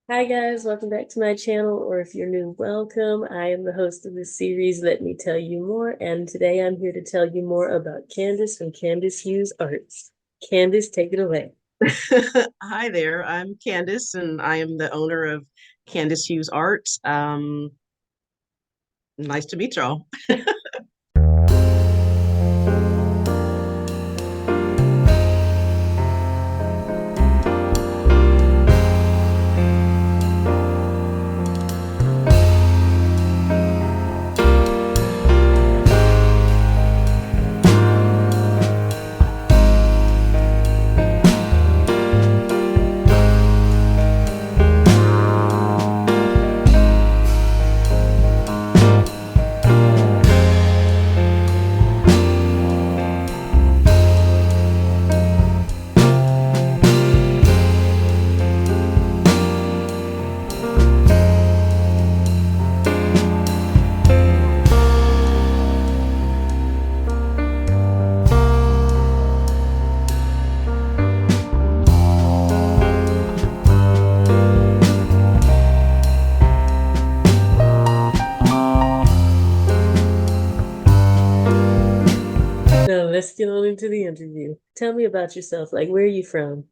Hi guys, welcome back to my channel, or if you're new, welcome. I am the host of this series, Let Me Tell You More, and today I'm here to tell you more about Candace from Candace Hughes Art. Candace, take it away. Hi there, I'm Candace, and I am the owner of Candace Hughes Art. Nice to meet y'all. Now let's get on into the interview. Tell me about yourself. Like, where are you from?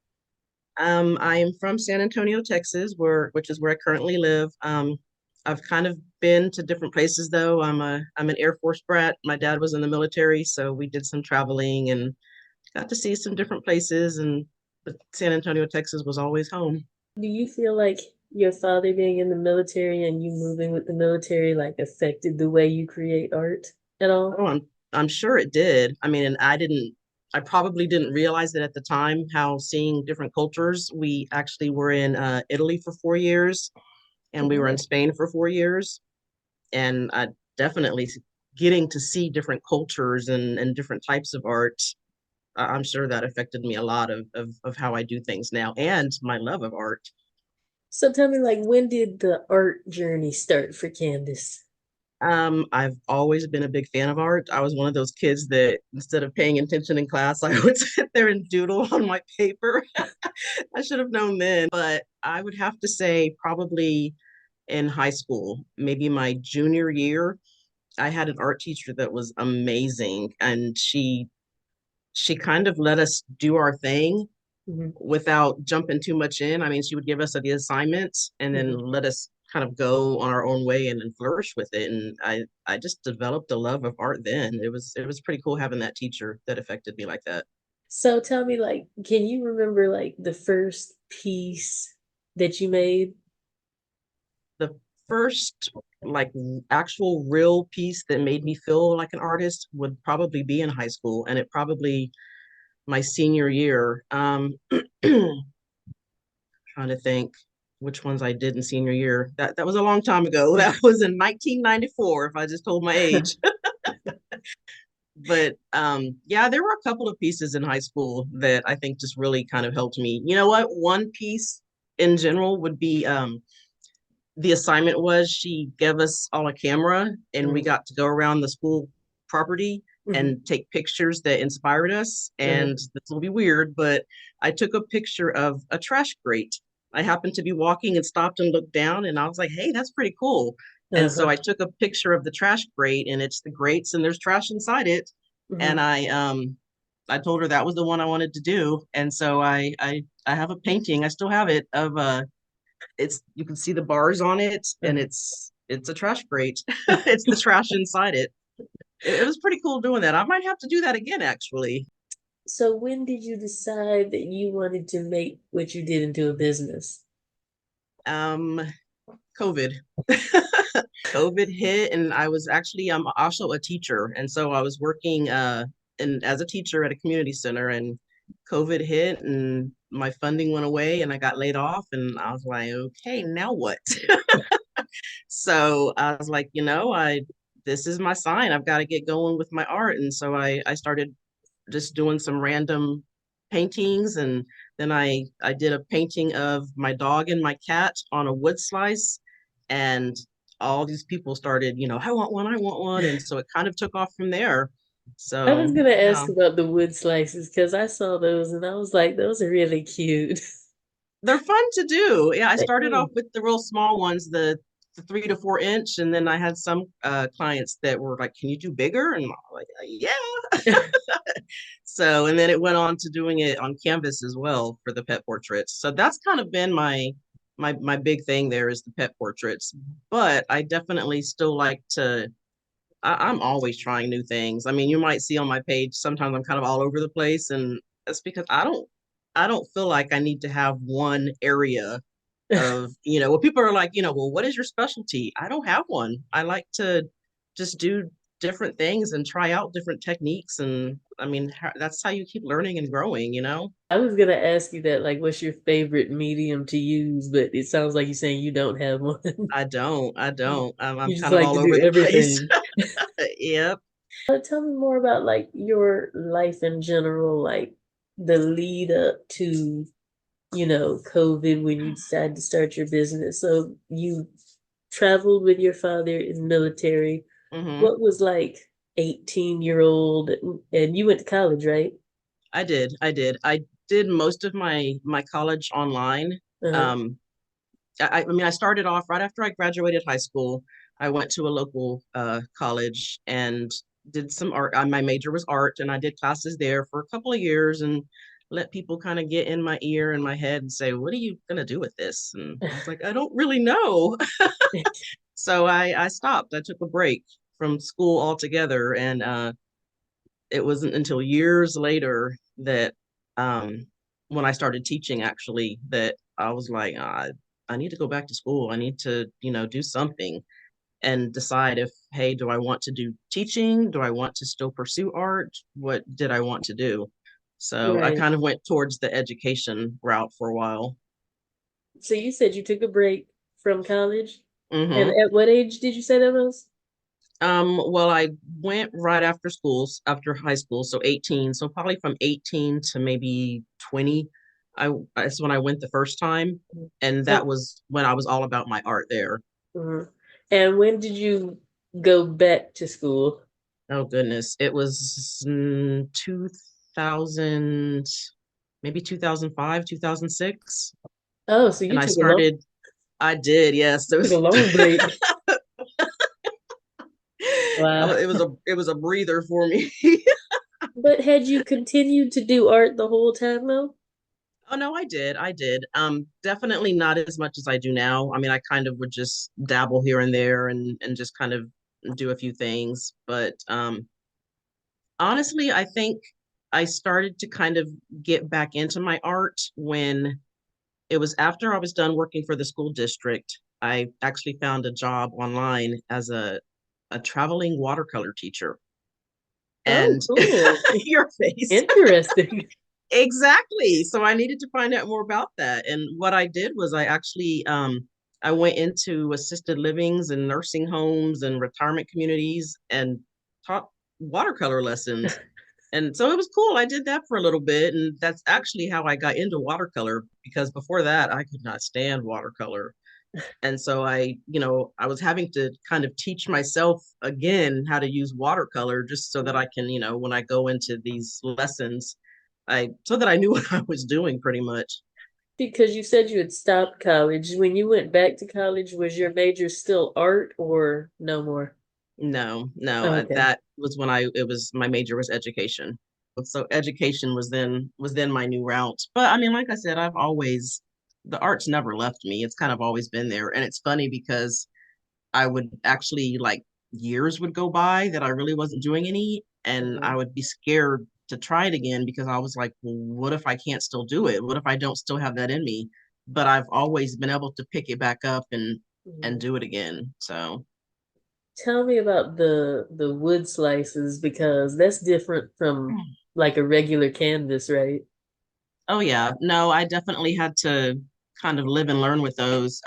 I am from San Antonio, Texas, which is where I currently live. I've kind of been to different places though. I'm an Air Force brat. My dad was in the military, so we did some traveling and got to see some different places. But San Antonio, Texas, was always home. Do you feel like your father being in the military and you moving with the military like affected the way you create art at all? Oh, I'm sure it did. I mean, and I probably didn't realize it at the time how seeing different cultures. We actually were in Italy for 4 years, and we were in Oh. Spain for 4 years, and I definitely getting to see different cultures and different types of art. I'm sure that affected me a lot of how I do things now and my love of art. So tell me, like, when did the art journey start for Candace? I've always been a big fan of art. I was one of those kids that instead of paying attention in class, I would sit there and doodle on my paper. I should have known then, but I would have to say probably in high school, maybe my junior year, I had an art teacher that was amazing, and she kind of let us do our thing Mhm, without jumping too much in. I mean, she would give us the assignments and then mhm. let us kind of go on our own way and flourish with it. And I just developed a love of art then. It was pretty cool having that teacher that affected me like that. So tell me, like, can you remember like the first piece that you made? The first like actual real piece that made me feel like an artist would probably be in high school, and it probably my senior year. Trying to think which ones I did in senior year. That was a long time ago. That was in 1994, if I just told my age. But yeah, there were a couple of pieces in high school that I think just really kind of helped me. You know what? One piece in general would be the assignment was she gave us all a camera and we Mhm, got to go around the school property mhm, and take pictures that inspired us. mhm, And this will be weird, but I took a picture of a trash grate. I happened to be walking and stopped and looked down, and I was like, hey, that's pretty cool. And so uh-huh, I took a picture of the trash grate, and it's the grates and there's trash inside it. And mhm. I told her that was the one I wanted to do. And so I have a painting, I still have it, of it's you can see the bars on it, and Uh-huh. it's a trash grate. It's the trash inside it. It was pretty cool doing that. I might have to do that again, actually. So when did you decide that you wanted to make what you did into a business? um COVID. COVID hit, and I was actually I'm also a teacher, and so I was working and as a teacher at a community center, and COVID hit and my funding went away and I got laid off, and I was like, okay, now what? So I was like, I this is my sign. I've got to get going with my art. And so I started just doing some random paintings, and then I did a painting of my dog and my cat on a wood slice, and all these people started, I want one. And so it kind of took off from there. I was So gonna yeah. ask about the wood slices because I saw those and I was like, those are really cute. They're fun to do. Yeah, I They started are. off with the real small ones, the 3 to 4 inch, and then I had some clients that were like, "Can you do bigger?" And I'm like, "Yeah." So, and then it went on to doing it on canvas as well for the pet portraits. So that's kind of been my big thing there is the pet portraits. But I definitely still like to. I'm always trying new things. I mean, you might see on my page sometimes I'm kind of all over the place, and that's because I don't feel like I need to have one area of, well, people are like, well, what is your specialty? I don't have one. I like to just do different things and try out different techniques. And I mean, that's how you keep learning and growing. I was gonna ask you that, like, what's your favorite medium to use? But it sounds like you're saying you don't have one. I don't. I'm You just kind of like all to do over the place. everything. Yep. Tell me more about like your life in general, like the lead up to, COVID when you decided to start your business. So you traveled with your father in the military. Hmm. What was like 18-year-old and you went to college, right? I did most of my college online. Uh-huh. Um, I mean, I started off right after I graduated high school. I went to a local college and did some art. My major was art, and I did classes there for a couple of years and let people kind of get in my ear and my head and say, "What are you gonna do with this?" And I was like, "I don't really know." So I stopped. I took a break from school altogether, and it wasn't until years later that when I started teaching actually that I was like, I need to go back to school. I need to, do something and decide if, hey, do I want to do teaching? Do I want to still pursue art? What did I want to do? So I Right. kind of went towards the education route for a while. So you said you took a break from college. And Hmm. at what age did you say that was? Well, I went right after schools, after high school, so 18. So probably from 18 to maybe 20. That's when I went the first time, and that And, was when I was all about my art there. mhm. And when did you go back to school? Oh goodness, it was 2000, maybe 2005, 2006, Oh, so you and I took a long started. I did, yes. It took a was. long break. Wow. It was a breather for me. But had you continued to do art the whole time though? Oh no, I did. I did. Definitely not as much as I do now. I mean, I kind of would just dabble here and there and just kind of do a few things. But honestly, I think I started to kind of get back into my art when it was after I was done working for the school district. I actually found a job online as a traveling watercolor teacher. Oh, And cool. your face. Interesting. Exactly. So I needed to find out more about that. And what I did was I actually I went into assisted livings and nursing homes and retirement communities and taught watercolor lessons. And so it was cool. I did that for a little bit. And that's actually how I got into watercolor because before that I could not stand watercolor. And so I was having to kind of teach myself again how to use watercolor just so that I can, when I go into these lessons, so that I knew what I was doing pretty much. Because you said you had stopped college. When you went back to college, was your major still art or no more? No, no, Okay. that was when it was my major was education. So education was then my new route. But I mean, like I said, the arts never left me. It's kind of always been there. And it's funny because I would actually like years would go by that I really wasn't doing any, and I Mhm. would be scared to try it again because I was like, well, what if I can't still do it? What if I don't still have that in me? But I've always been able to pick it back up and Mhm. do it again. So, Tell me about the wood slices because that's different from like a regular canvas, right? oh yeah, no, I definitely had to kind of live and learn with those.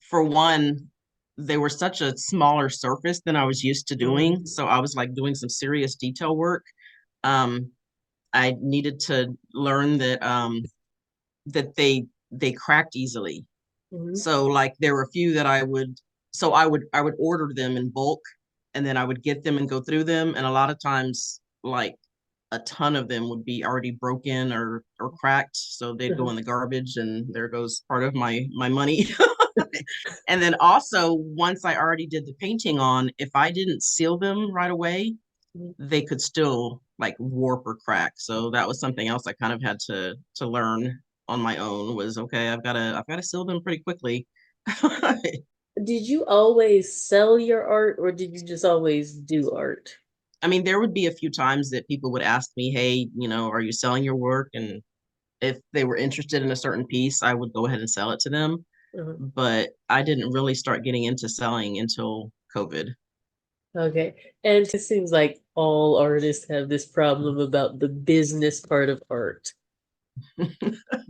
For one, they were such a smaller surface than I was used to doing, Mhm. so I was like doing some serious detail work. Um, I needed to learn that they cracked easily. Mhm. So like there were a few that I would order them in bulk and then I would get them and go through them and a lot of times like a ton of them would be already broken or cracked, so they'd go Uh-huh. in the garbage, and there goes part of my money. And then also, once I already did the painting on, if I didn't seal them right away, Mhm. they could still like warp or crack. So that was something else I kind of had to learn on my own, was okay, I've got to seal them pretty quickly. Did you always sell your art or did you just always do art? I mean, there would be a few times that people would ask me, hey, are you selling your work? And if they were interested in a certain piece, I would go ahead and sell it to them. Uh-huh. But I didn't really start getting into selling until COVID. Okay. And it seems like all artists have this problem about the business part of art.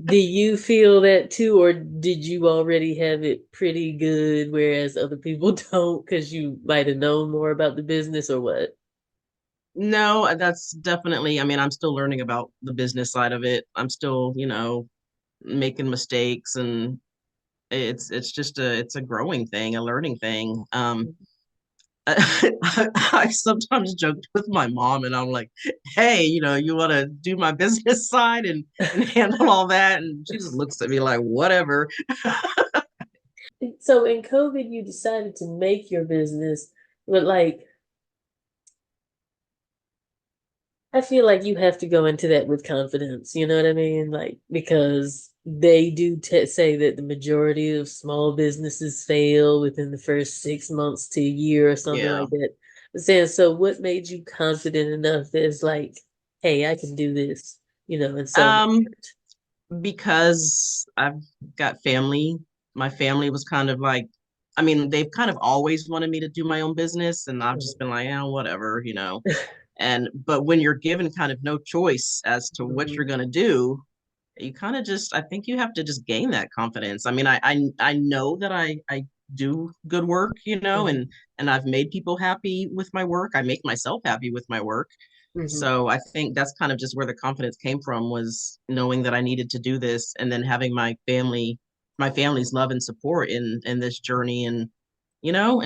Do you feel that too, or did you already have it pretty good, whereas other people don't because you might have known more about the business or what? No, that's definitely, I mean, I'm still learning about the business side of it. I'm still, making mistakes, and it's just it's a growing thing, a learning thing. I sometimes joked with my mom, and I'm like, hey, you want to do my business side and handle all that? And she just looks at me like, whatever. So in COVID, you decided to make your business, but like I feel like you have to go into that with confidence, you know what I mean? Like, because they do say that the majority of small businesses fail within the first 6 months to a year or something Yeah. like that. But saying, so what made you confident enough that it's like, hey, I can do this, and sell my Um, art? because I've got family. My family was kind of like, I mean, they've kind of always wanted me to do my own business, and I've just been like, yeah, whatever. And but when you're given kind of no choice as to what Mhm, you're gonna do, you kind of just, I think you have to just gain that confidence. I mean, I know that I do good work, mhm, and I've made people happy with my work. I make myself happy with my work. mhm. So I think that's kind of just where the confidence came from, was knowing that I needed to do this, and then having my family's love and support in this journey, and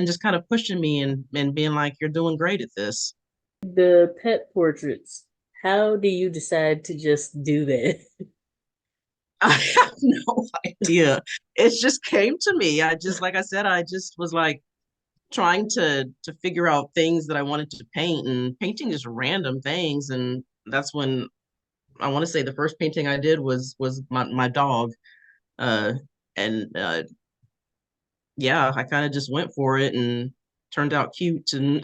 just kind of pushing me and being like, you're doing great at this. The pet portraits, how do you decide to just do that? I have no idea. It just came to me. I just, like I said, I just was like trying to figure out things that I wanted to paint, and painting just random things. And that's when, I want to say, the first painting I did was my dog. Uh and Yeah, I kind of just went for it, and turned out cute. And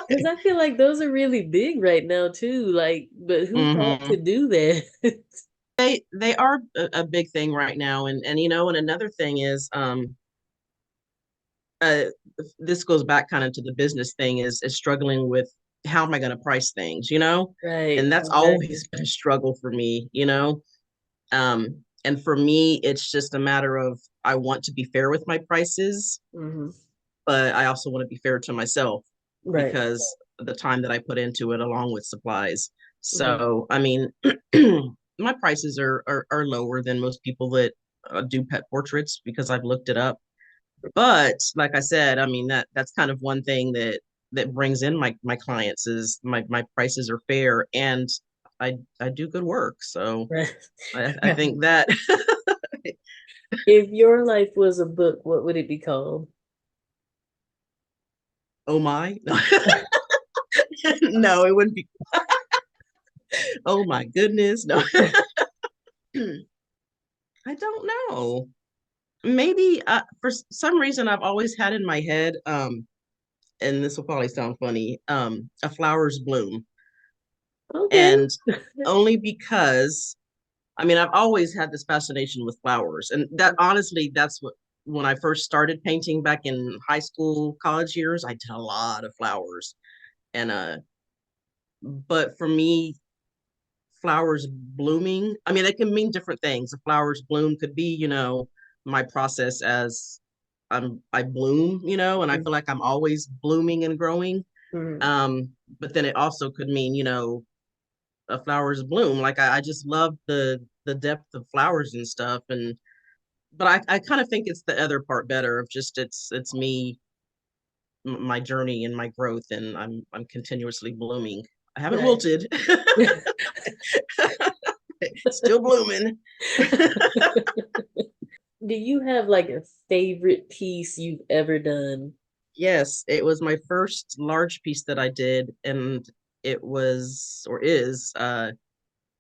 Because I feel like those are really big right now too. Like, but who thought to hmm do that? they are a big thing right now. And another thing is, uh this goes back kind of to the business thing, is struggling with, how am I going to price things. Right, And that's exactly. always been a struggle for me. And for me, it's just a matter of, I want to be fair with my prices, Hmm. but I also want to be fair to myself, Right. because of the time that I put into it, along with supplies. Hmm. So I mean, my prices are lower than most people that do pet portraits, because I've looked it up. But like I said, I mean, that's kind of one thing that brings in my clients, is my prices are fair, and I do good work. So Right. I think that If your life was a book, what would it be called? oh my, no, no, it wouldn't be. Oh my goodness, no. I don't know. Maybe for some reason I've always had in my head, and this will probably sound funny, a flower's bloom. Okay. And only because, I mean, I've always had this fascination with flowers. And that, honestly, that's what, when I first started painting back in high school, college years, I did a lot of flowers. And but for me, flowers blooming, I mean, it can mean different things. A flowers bloom could be, my process as I bloom, and I feel like I'm always blooming and growing. Mhm. Um, but then it also could mean, a flowers bloom. Like I just love the depth of flowers and stuff. And but I kind of think it's the other part better, of just, it's me, my journey and my growth, and I'm continuously blooming. I haven't Right. wilted. Still blooming. Do you have like a favorite piece you've ever done? Yes, it was my first large piece that I did, and it was or is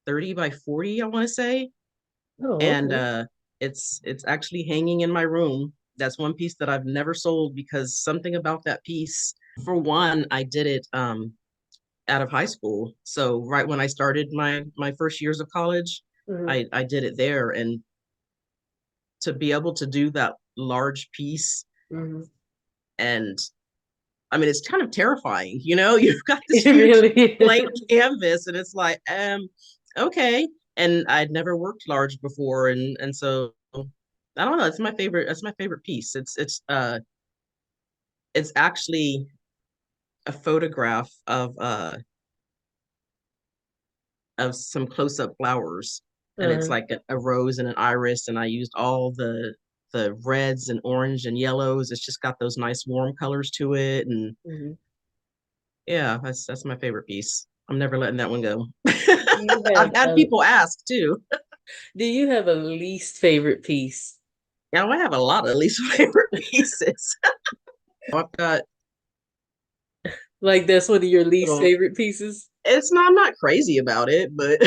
30 by 40, I want to say. Oh, And okay. it's actually hanging in my room. That's one piece that I've never sold because something about that piece. For one, I did it out of high school. So right when I started my first years of college, Hmm. I did it there. And to be able to do that large piece, Hmm. and I mean it's kind of terrifying, you know, you've got this It huge really is. blank canvas and it's like, okay. And I'd never worked large before, and so I don't know, that's my favorite piece. It's actually a photograph of some close-up flowers, and it's Uh, like a rose and an iris, and I used all the reds and orange and yellows. It's just got those nice warm colors to it, and mhm. yeah, that's my favorite piece. I'm never letting that one go. Do you I've have had a people ask too. do you have a least favorite piece? Now I have a lot of least favorite pieces. I've got Like that's one of your least little. favorite pieces? It's not. I'm not crazy about it, but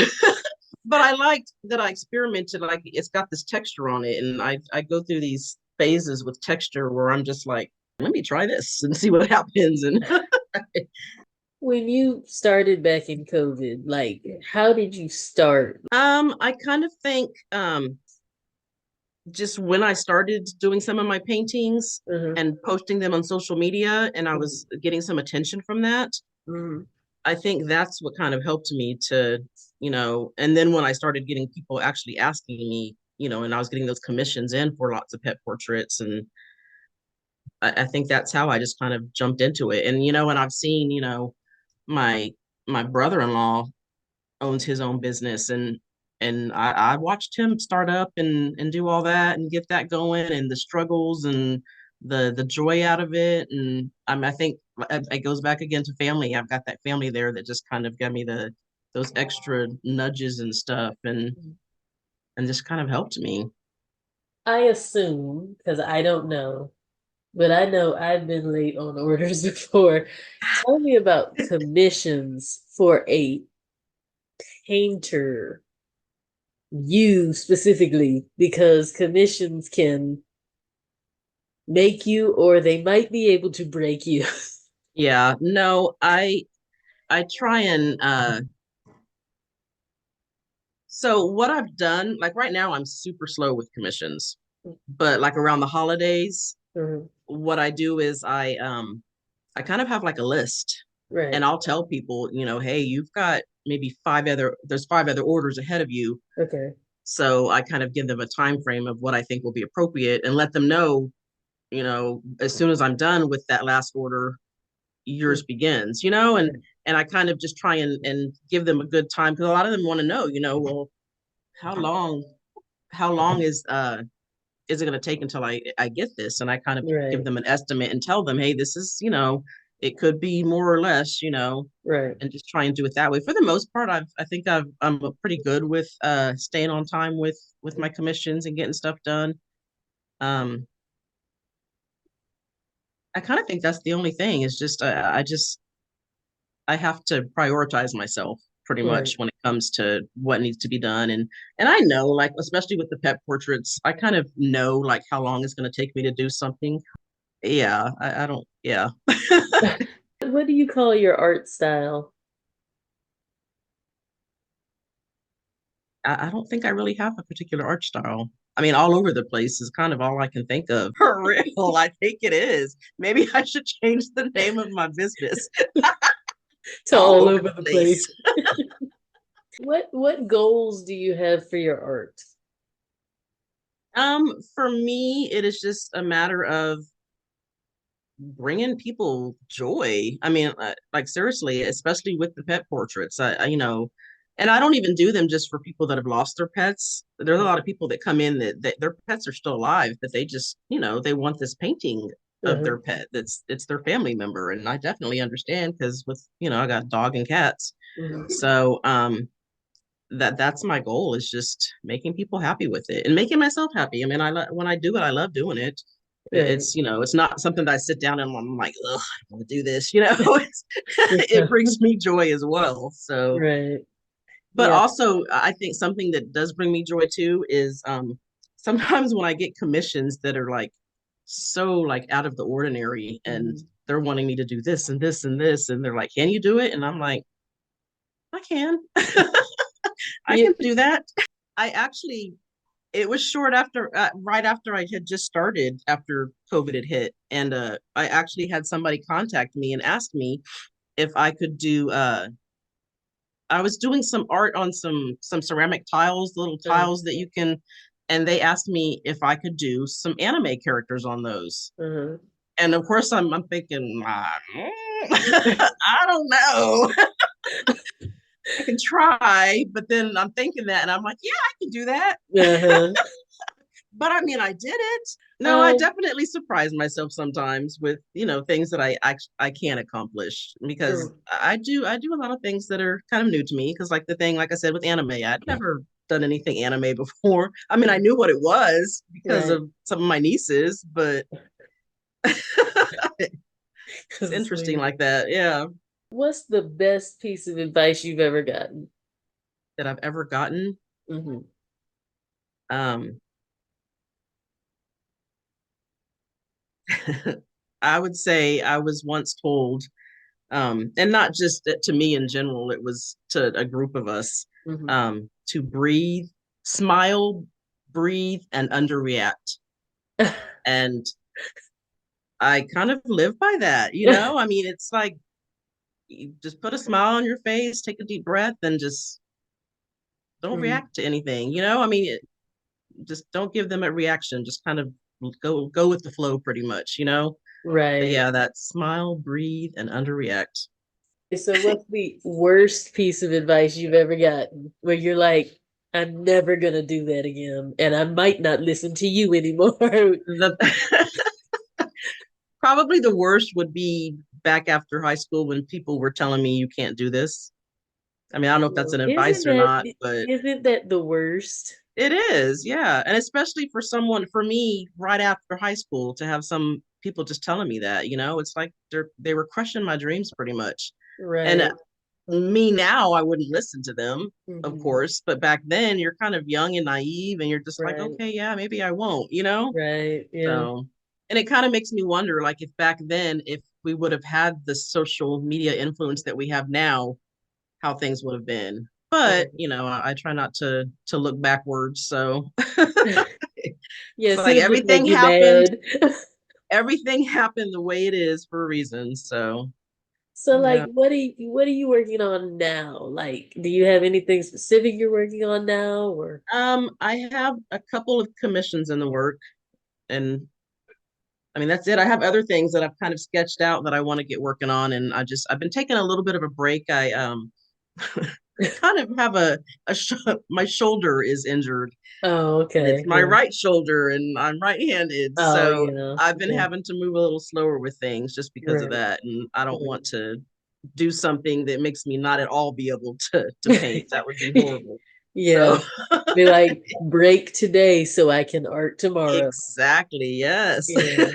but I liked that I experimented. Like it's got this texture on it, and I go through these phases with texture where I'm just like, let me try this and see what happens. And When you started back in COVID, like how did you start? I kind of think just when I started doing some of my paintings Uh-huh. and posting them on social media, and I Mhm. was getting some attention from that. Mhm. I think that's what kind of helped me to, and then when I started getting people actually asking me, and I was getting those commissions in for lots of pet portraits, and I think that's how I just kind of jumped into it. And and I've seen, my my brother-in-law owns his own business, and I watched him start up and do all that and get that going, and the struggles and the joy out of it. And I think it goes back again to family. I've got that family there that just kind of got me those extra nudges and stuff, and just kind of helped me. I assume, because I don't know, but I know I've been late on orders before. Tell me about commissions for a painter, you specifically, because commissions can make you or they might be able to break you. Yeah, no, I try and so what I've done, like right now I'm super slow with commissions, but like around the holidays, Mhm. what I do is I kind of have like a list, and Right. I'll tell people, hey, you've got maybe there's 5 other orders ahead of you. Okay. So I kind of give them a time frame of what I think will be appropriate and let them know, as soon as I'm done with that last order, yours Mm. begins, Right. and I kind of just try and give them a good time because a lot of them want to know, well, how long how long is it going to take until I get this? And I kind of give Right. them an estimate and tell them, hey, this is, it could be more or less, Right. and just try and do it that way. For the most part, I think I'm pretty good with staying on time with my commissions and getting stuff done. Um, I kind of think that's the only thing is just I have to prioritize myself pretty much Right. when it comes to what needs to be done. And I know, like, especially with the pet portraits, I kind of know like how long it's going to take me to do something. Yeah, I don't, yeah. What do you call your art style? I don't think I really have a particular art style. I mean, all over the place is kind of all I can think of. For real, I think it is. Maybe I should change the name of my business. It's All all over over the the place. place. What goals do you have for your art? For me, it is just a matter of bringing people joy. I mean, like seriously, especially with the pet portraits. And I don't even do them just for people that have lost their pets. There's a lot of people that come in that their pets are still alive, but they just, they want this painting of Uh-huh. their pet. It's their family member. And I definitely understand because with, I got dog and cats. Mhm. So that's my goal is just making people happy with it and making myself happy. I mean, when I do it, I love doing it. Right. It's, it's not something that I sit down and I'm like, ugh, I don't want to do this, it Yeah. brings me joy as well. So, Right. but Yeah. also I think something that does bring me joy too is sometimes when I get commissions that are like so like out of the ordinary and Mhm. they're wanting me to do this and this and this and they're like, can you do it? And I'm like, I can. I Yeah. can do that. I actually, it was short after, right after I had just started after COVID had hit. And I actually had somebody contact me and ask me if I could do, I was doing some art on some ceramic tiles, little Uh, tiles that you can, and they asked me if I could do some anime characters on those. uh-huh. And of course, I'm thinking, I don't know. I can try, but then I'm thinking that, and I'm like, yeah, I can do that. Uh-huh. But I mean, I did it. No, I Um, definitely surprise myself sometimes with, things that I can't accomplish because mm, I do a lot of things that are kind of new to me because like the thing like I said with anime, I'd never done anything anime before. I mean, I knew what it was because right. of some of my nieces, but it's Because it's interesting weird. like that. Yeah, What's the best piece of advice you've ever gotten? that I've ever gotten. Hmm. Um I would say I was once told and not just to me in general, it was to a group of us, Hmm. to breathe, smile, breathe, and underreact. And I kind of live by that, I mean, it's like you just put a smile on your face, take a deep breath, and just don't Mhm. react to anything, I mean, just don't give them a reaction, just kind of go with the flow pretty much. But Right. yeah, that smile, breathe, and underreact. So what's the worst piece of advice you've ever gotten where you're like, I'm never gonna do that again, and I might not listen to you anymore? The Probably the worst would be back after high school when people were telling me you can't do this. I mean, I don't know if that's Well, an Isn't advice or that not, but isn't that the worst? it is, yeah. And especially for someone, for me, right after high school, to have some people just telling me that, it's like they were crushing my dreams pretty much. And Right. me now, I wouldn't listen to them, of Hmm. course, but back then you're kind of young and naive, and you're just like, Right. okay, yeah, maybe I won't. Right. Yeah. So, and it kind of makes me wonder, like, if back then, if we would have had the social media influence that we have now, how things would have been. But, Right. I try not to look backwards. So Yeah, it's it should like have just made everything you happened, mad. everything happened the way it is for a reason. So So like yeah. what are you working on now? Like, do you have anything specific you're working on now or I have a couple of commissions in the work, and I mean that's it. I have other things that I've kind of sketched out that I want to get working on, and I've been taking a little bit of a break. I kind of have my shoulder is injured, Oh, and it's okay. my Yeah. right shoulder, and I'm right-handed, Oh, so yeah. I've been Yeah. having to move a little slower with things just because of Right. that, and I don't Right. want to do something that makes me not at all be able to paint. That would be horrible. Yeah. So Be like, break today so I can art tomorrow. exactly, yes. Yeah.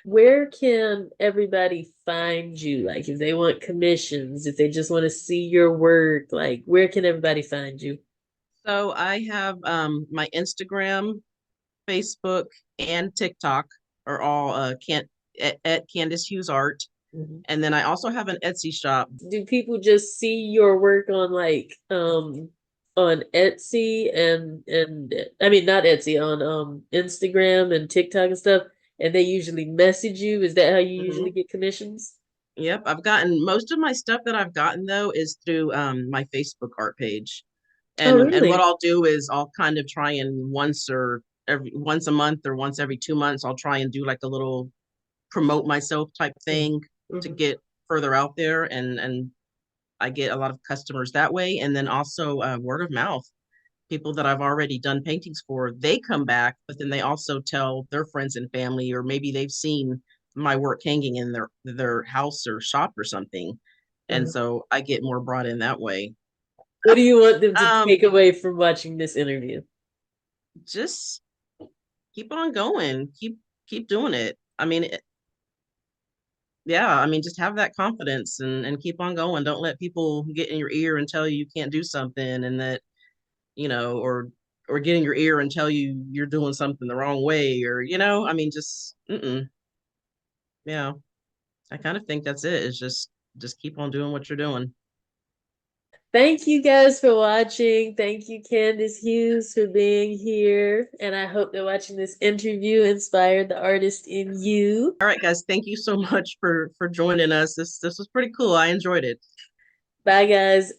Where can everybody find you? Like, if they want commissions, if they just want to see your work, like, where can everybody find you? So I have my Instagram, Facebook, and TikTok are all can at Candace Hughes Art. Mhm. And then I also have an Etsy shop. Do people just see your work on like on Etsy and I mean not Etsy on Instagram and TikTok and stuff and they usually message you? Is that how you usually Mhm. get commissions? Yep, I've gotten most of my stuff that I've gotten though is through my Facebook art page. Oh, And what really? I'll do is I'll kind of try and once a month or once every 2 months, I'll try and do like a little promote myself type thing to Mm-hmm. get further out there, and I get a lot of customers that way, and then also word of mouth. people that I've already done paintings for, they come back, but then they also tell their friends and family, or maybe they've seen my work hanging in their house or shop or something. And Uh, so I get more brought in that way. what do you want them to Um, take away from watching this interview? just keep on going. Keep doing it. I mean, yeah, I mean, just have that confidence and keep on going. Don't let people get in your ear and tell you you can't do something and that, or get in your ear and tell you you're doing something the wrong way, or I mean, just yeah. I kind of think that's it. Is just keep on doing what you're doing. Thank you guys for watching. Thank you, Candace Hughes, for being here. And I hope that watching this interview inspired the artist in you. All right, guys, thank you so much for joining us. This was pretty cool. I enjoyed it. Bye, guys.